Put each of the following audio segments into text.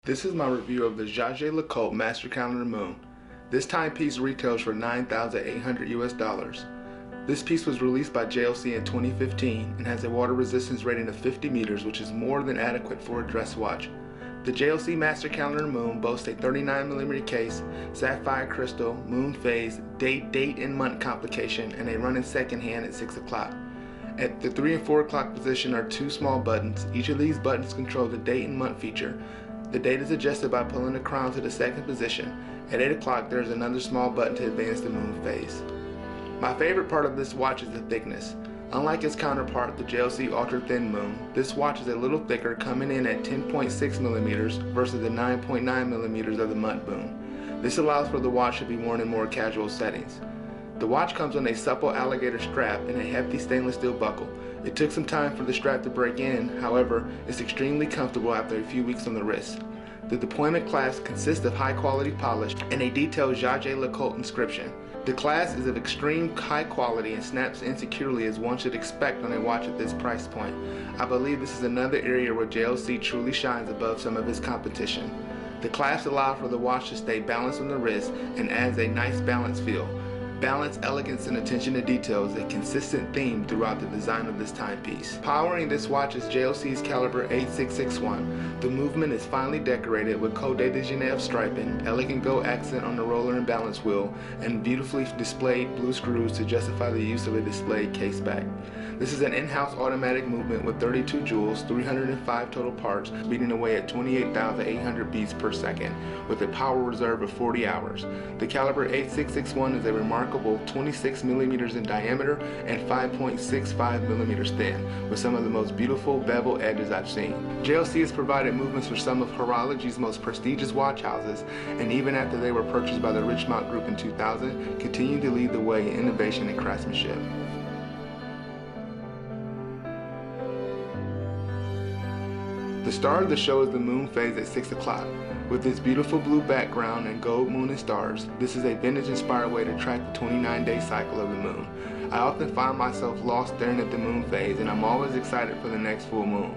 This is my review of the Jaeger-LeCoultre Master Calendar Moon. This timepiece retails for $9,800 US. This piece was released by JLC in 2015 and has a water resistance rating of 50 meters, which is more than adequate for a dress watch. The JLC Master Calendar Moon boasts a 39mm case, sapphire crystal, moon phase, date and month complication, and a running second hand at 6 o'clock. At the 3 and 4 o'clock position are two small buttons. Each of these buttons control the date and month feature. The date is adjusted by pulling the crown to the second position. At 8 o'clock there is another small button to advance the moon phase. My favorite part of this watch is the thickness. Unlike its counterpart, the JLC Ultra Thin Moon, this watch is a little thicker, coming in at 10.6mm versus the 9.9mm of the month moon. This allows for the watch to be worn in more casual settings. The watch comes on a supple alligator strap and a hefty stainless steel buckle. It took some time for the strap to break in, however, it's extremely comfortable after a few weeks on the wrist. The deployment clasp consists of high quality polish and a detailed Jaeger-LeCoultre inscription. The clasp is of extreme high quality and snaps in securely as one should expect on a watch at this price point. I believe this is another area where JLC truly shines above some of its competition. The clasps allow for the watch to stay balanced on the wrist and adds a nice balance feel. Balance, elegance, and attention to detail is a consistent theme throughout the design of this timepiece. Powering this watch is JLC's caliber 8661. The movement is finely decorated with Code de Genève striping, elegant gold accent on the roller and balance wheel, and beautifully displayed blue screws to justify the use of a displayed case back. This is an in-house automatic movement with 32 jewels, 305 total parts, beating away at 28,800 beats per second, with a power reserve of 40 hours. The caliber 8661 is a remarkable 26mm in diameter and 5.65mm thin, with some of the most beautiful bevel edges I've seen. JLC has provided movements for some of horology's most prestigious watch houses, and even after they were purchased by the Richemont Group in 2000, continue to lead the way in innovation and craftsmanship. The star of the show is the moon phase at 6 o'clock. With its beautiful blue background and gold moon and stars, this is a vintage-inspired way to track the 29-day cycle of the moon. I often find myself lost staring at the moon phase, and I'm always excited for the next full moon.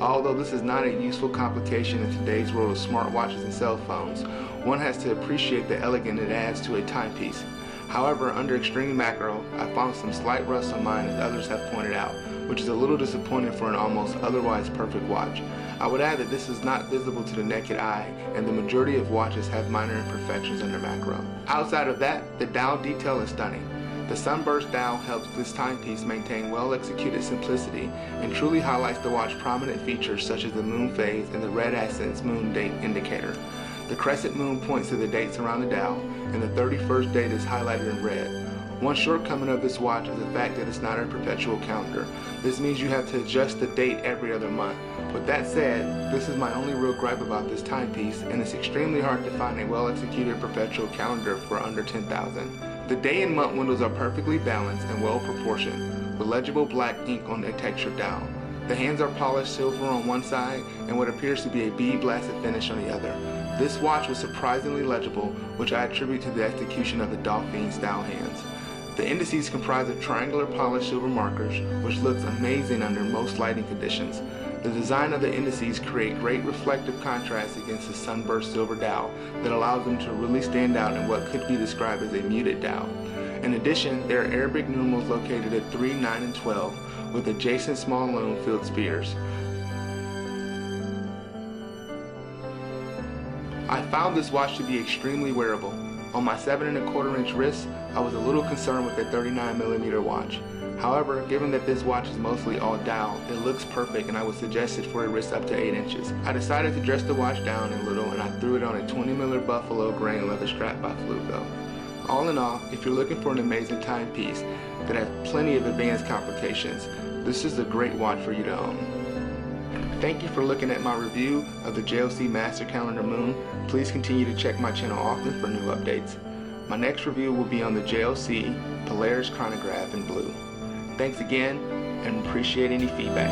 Although this is not a useful complication in today's world of smartwatches and cell phones, one has to appreciate the elegance it adds to a timepiece. However, under extreme macro, I found some slight rust on mine, as others have pointed out, which is a little disappointing for an almost otherwise perfect watch. I would add that this is not visible to the naked eye, and the majority of watches have minor imperfections under macro. Outside of that, the dial detail is stunning. The sunburst dial helps this timepiece maintain well-executed simplicity and truly highlights the watch's prominent features such as the moon phase and the red accents moon date indicator. The crescent moon points to the dates around the dial, and the 31st date is highlighted in red. One shortcoming of this watch is the fact that it's not a perpetual calendar. This means you have to adjust the date every other month. With that said, this is my only real gripe about this timepiece, and it's extremely hard to find a well-executed perpetual calendar for under $10,000. The day and month windows are perfectly balanced and well proportioned, with legible black ink on the textured dial. The hands are polished silver on one side and what appears to be a bead blasted finish on the other. This watch was surprisingly legible, which I attribute to the execution of the Dauphine style hands. The indices comprise of triangular polished silver markers, which looks amazing under most lighting conditions. The design of the indices create great reflective contrast against the sunburst silver dial that allows them to really stand out in what could be described as a muted dial. In addition, there are Arabic numerals located at 3, 9, and 12, with adjacent small lone-filled spheres. I found this watch to be extremely wearable. On my 7 1/4 inch wrist, I was a little concerned with a 39mm watch. However, given that this watch is mostly all dial, it looks perfect, and I would suggest it for a wrist up to 8 inches. I decided to dress the watch down a little, and I threw it on a 20mm buffalo grain leather strap by Fluco. All in all, if you're looking for an amazing timepiece that has plenty of advanced complications, this is a great watch for you to own. Thank you for looking at my review of the JLC Master Calendar Moon. Please continue to check my channel often for new updates. My next review will be on the JLC Polaris chronograph in blue. Thanks again, and appreciate any feedback.